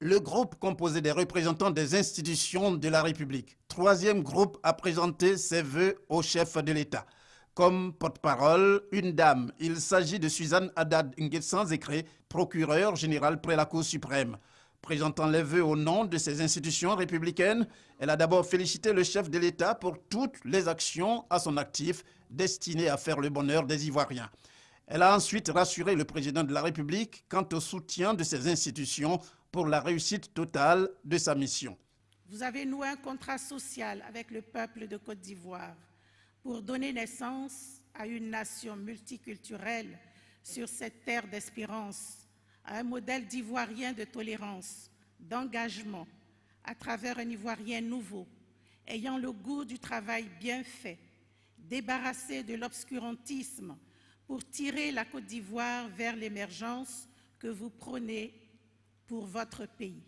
Le groupe composé des représentants des institutions de la République. Troisième groupe a présenté ses vœux au chef de l'État. Comme porte-parole, une dame. Il s'agit de Suzanne Haddad Nguessan-Zékré, procureure générale près la Cour suprême. Présentant les vœux au nom de ces institutions républicaines, elle a d'abord félicité le chef de l'État pour toutes les actions à son actif destinées à faire le bonheur des Ivoiriens. Elle a ensuite rassuré le président de la République quant au soutien de ces institutions pour la réussite totale de sa mission. Vous avez noué un contrat social avec le peuple de Côte d'Ivoire pour donner naissance à une nation multiculturelle sur cette terre d'espérance, à un modèle d'Ivoirien de tolérance, d'engagement, à travers un Ivoirien nouveau, ayant le goût du travail bien fait, débarrassé de l'obscurantisme pour tirer la Côte d'Ivoire vers l'émergence que vous prônez pour votre pays.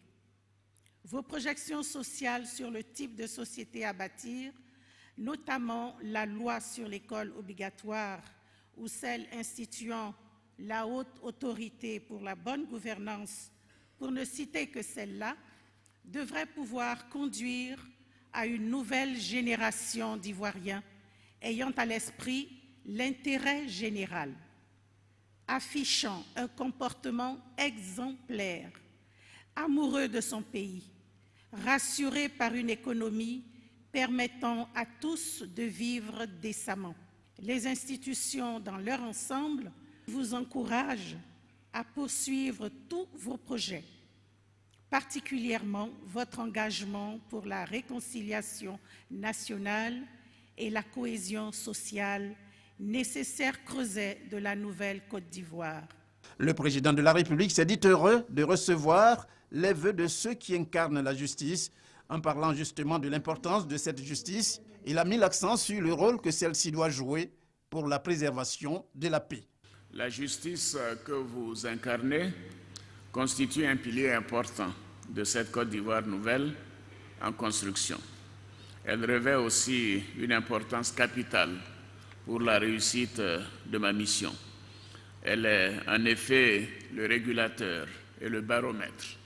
Vos projections sociales sur le type de société à bâtir, notamment la loi sur l'école obligatoire ou celle instituant la haute autorité pour la bonne gouvernance, pour ne citer que celle-là, devraient pouvoir conduire à une nouvelle génération d'Ivoiriens ayant à l'esprit l'intérêt général, affichant un comportement exemplaire, amoureux de son pays, rassuré par une économie permettant à tous de vivre décemment. Les institutions dans leur ensemble vous encouragent à poursuivre tous vos projets, particulièrement votre engagement pour la réconciliation nationale et la cohésion sociale, nécessaire creuset de la nouvelle Côte d'Ivoire. Le président de la République s'est dit heureux de recevoir les vœux de ceux qui incarnent la justice. En parlant justement de l'importance de cette justice, il a mis l'accent sur le rôle que celle-ci doit jouer pour la préservation de la paix. La justice que vous incarnez constitue un pilier important de cette Côte d'Ivoire nouvelle en construction. Elle revêt aussi une importance capitale pour la réussite de ma mission. Elle est en effet le régulateur et le baromètre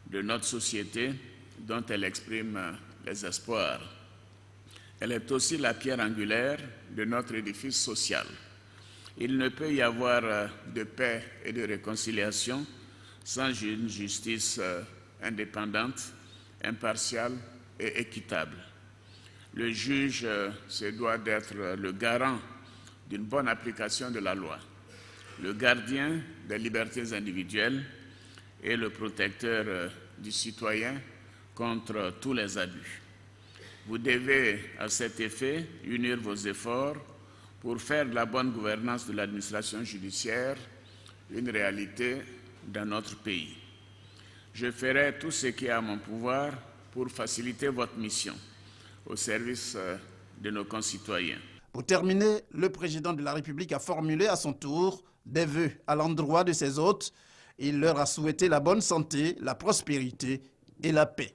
de notre société dont elle exprime les espoirs. Elle est aussi la pierre angulaire de notre édifice social. Il ne peut y avoir de paix et de réconciliation sans une justice indépendante, impartiale et équitable. Le juge se doit d'être le garant d'une bonne application de la loi, le gardien des libertés individuelles et le protecteur du citoyen contre tous les abus. Vous devez, à cet effet, unir vos efforts pour faire de la bonne gouvernance de l'administration judiciaire une réalité dans notre pays. Je ferai tout ce qui est à mon pouvoir pour faciliter votre mission au service de nos concitoyens. Pour terminer, le président de la République a formulé à son tour des vœux à l'endroit de ses hôtes. Il leur a souhaité la bonne santé, la prospérité et la paix.